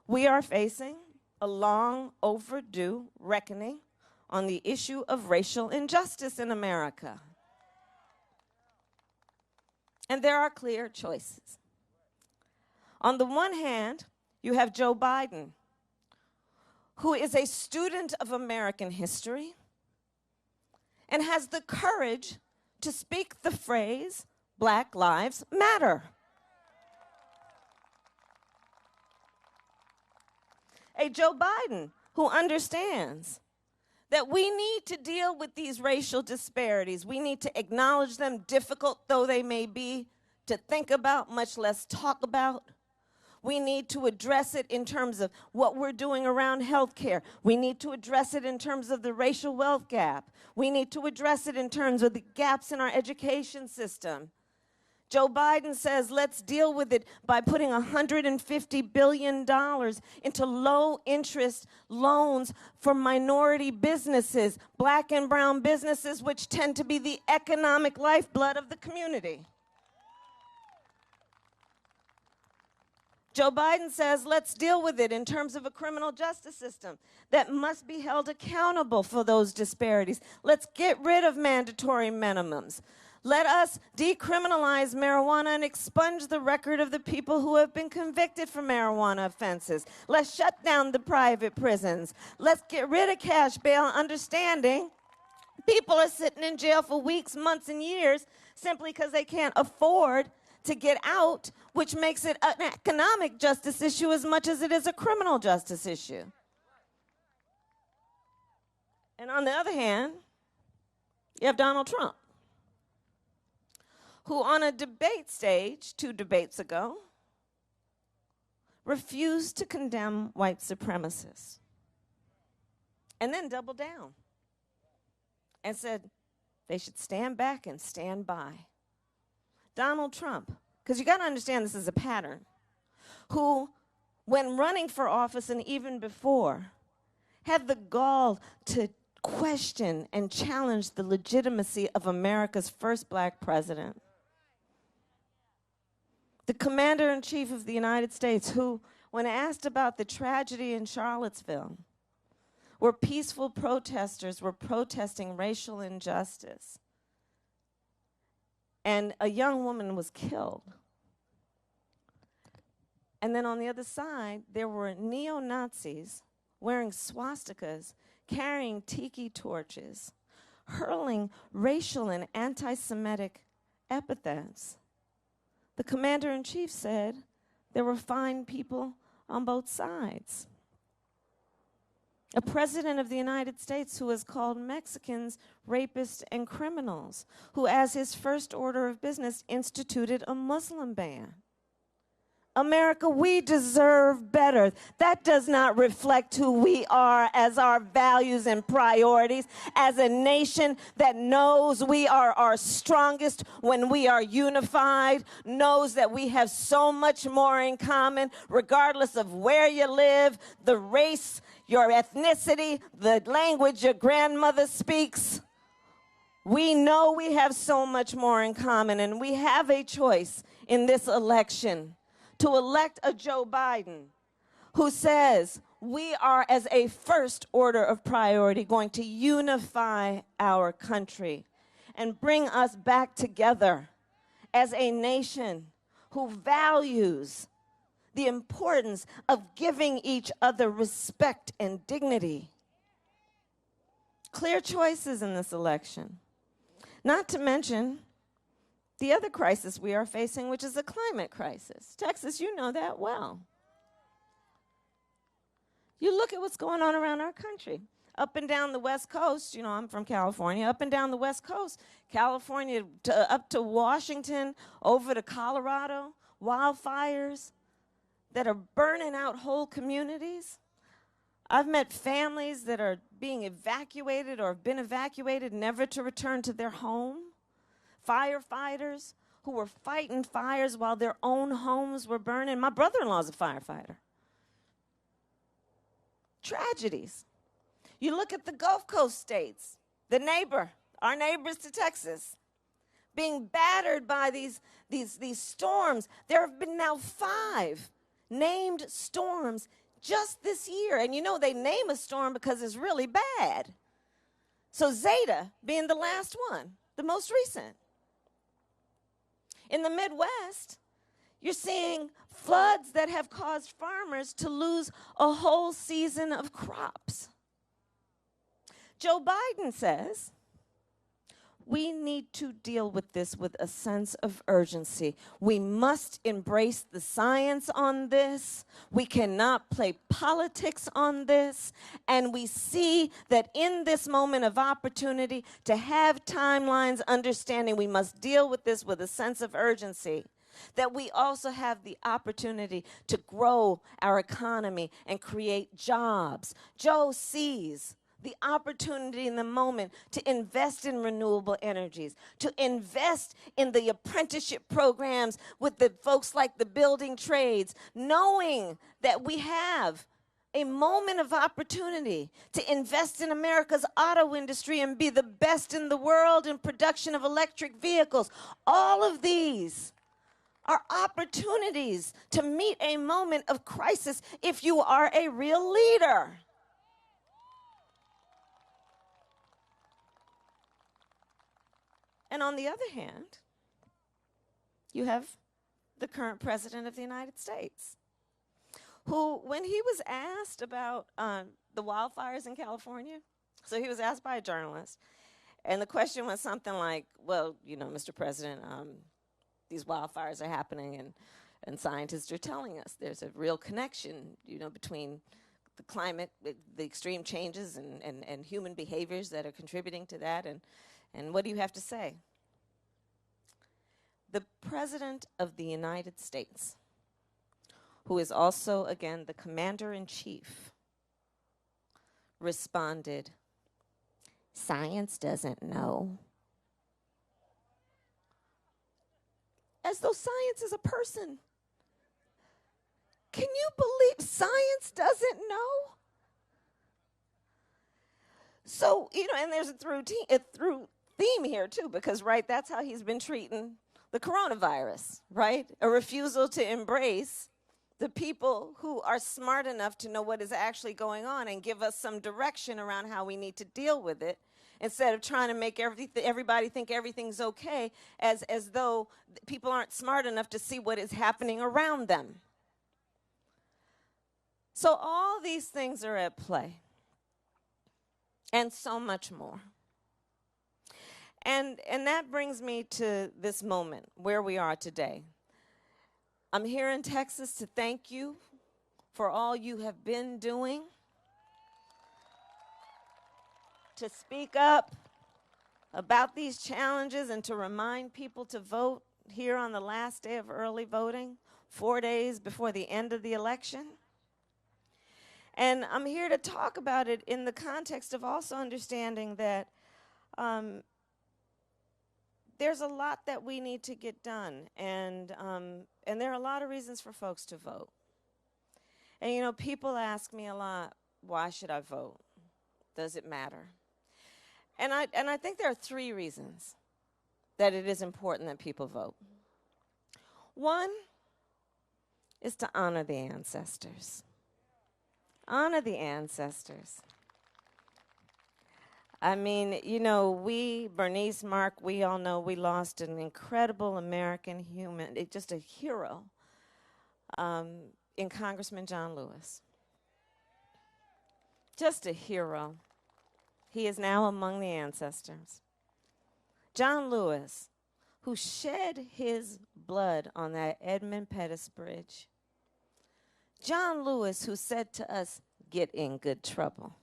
We are facing a long overdue reckoning on the issue of racial injustice in America. And there are clear choices. On the one hand, you have Joe Biden, who is a student of American history and has the courage to speak the phrase, Black Lives Matter. A Joe Biden who understands that we need to deal with these racial disparities. We need to acknowledge them, difficult though they may be, to think about, much less talk about. We need to address it in terms of what we're doing around health care. We need to address it in terms of the racial wealth gap. We need to address it in terms of the gaps in our education system. Joe Biden says, let's deal with it by putting $150 billion into low-interest loans for minority businesses, black and brown businesses, which tend to be the economic lifeblood of the community. Joe Biden says, let's deal with it in terms of a criminal justice system that must be held accountable for those disparities. Let's get rid of mandatory minimums. Let us decriminalize marijuana and expunge the record of the people who have been convicted for marijuana offenses. Let's shut down the private prisons. Let's get rid of cash bail, understanding people are sitting in jail for weeks, months, and years simply because they can't afford to get out, which makes it an economic justice issue as much as it is a criminal justice issue. And on the other hand, you have Donald Trump, who on a debate stage 2 debates ago refused to condemn white supremacists and then doubled down and said they should stand back and stand by. Donald Trump, because you got to understand this is a pattern, who, when running for office and even before, had the gall to question and challenge the legitimacy of America's first black president. The commander-in-chief of the United States, who, when asked about the tragedy in Charlottesville, where peaceful protesters were protesting racial injustice, and a young woman was killed. And then on the other side, there were neo-Nazis wearing swastikas, carrying tiki torches, hurling racial and anti-Semitic epithets. The commander-in-chief said there were fine people on both sides. A president of the United States who has called Mexicans rapists and criminals, who as his first order of business instituted a Muslim ban. America, we deserve better. That does not reflect who we are as our values and priorities, as a nation that knows we are our strongest when we are unified, knows that we have so much more in common, regardless of where you live, the race, your ethnicity, the language your grandmother speaks. We know we have so much more in common, and we have a choice in this election to elect a Joe Biden who says we are, as a first order of priority, going to unify our country and bring us back together as a nation who values the importance of giving each other respect and dignity. Clear choices in this election. Not to mention the other crisis we are facing, which is a climate crisis. Texas, you know that well. You look at what's going on around our country. Up and down the West Coast, you know, I'm from California, up and down the West Coast, California up to Washington, over to Colorado, wildfires that are burning out whole communities. I've met families that are being evacuated or have been evacuated, never to return to their home. Firefighters who were fighting fires while their own homes were burning. My brother-in-law is a firefighter. Tragedies. You look at the Gulf Coast states, our neighbors to Texas, being battered by these storms. There have been now 5 named storms just this year. And you know, they name a storm because it's really bad. So Zeta being the last one, the most recent. In the Midwest, you're seeing floods that have caused farmers to lose a whole season of crops. Joe Biden says, we need to deal with this with a sense of urgency. We must embrace the science on this. We cannot play politics on this. And we see that in this moment of opportunity to have timelines, understanding we must deal with this with a sense of urgency, that we also have the opportunity to grow our economy and create jobs. Joe sees the opportunity in the moment to invest in renewable energies, to invest in the apprenticeship programs with the folks like the building trades, knowing that we have a moment of opportunity to invest in America's auto industry and be the best in the world in production of electric vehicles. All of these are opportunities to meet a moment of crisis if you are a real leader. And on the other hand, you have the current president of the United States, who, when he was asked about the wildfires in California, so he was asked by a journalist, and the question was something like, well, you know, Mr. President, these wildfires are happening, and scientists are telling us there's a real connection, you know, between the climate, the extreme changes, and human behaviors that are contributing to that, and what do you have to say? The President of the United States, who is also, again, the Commander-in-Chief, responded, "Science doesn't know." As though science is a person. Can you believe science doesn't know? So, you know, and there's a through theme here, too, because, right, that's how he's been treating the coronavirus, right? A refusal to embrace the people who are smart enough to know what is actually going on and give us some direction around how we need to deal with it, instead of trying to make everybody think everything's okay, as though people aren't smart enough to see what is happening around them. So all these things are at play, and so much more. And that brings me to this moment where we are today. I'm here in Texas to thank you for all you have been doing to speak up about these challenges and to remind people to vote here on the last day of early voting, 4 days before the end of the election. And I'm here to talk about it in the context of also understanding that there's a lot that we need to get done, and there are a lot of reasons for folks to vote. And, you know, people ask me a lot, why should I vote? Does it matter? And I think there are 3 reasons that it is important that people vote. One is to honor the ancestors. Honor the ancestors. I mean, you know, Bernice, Mark, we all know we lost an incredible American human, just a hero, in Congressman John Lewis. Just a hero. He is now among the ancestors. John Lewis, who shed his blood on that Edmund Pettus Bridge. John Lewis, who said to us, get in good trouble.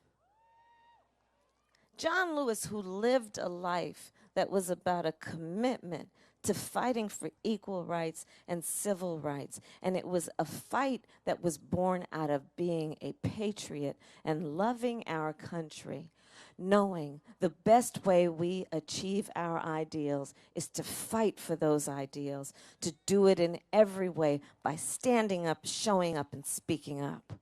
John Lewis, who lived a life that was about a commitment to fighting for equal rights and civil rights. And it was a fight that was born out of being a patriot and loving our country, knowing the best way we achieve our ideals is to fight for those ideals, to do it in every way by standing up, showing up, and speaking up.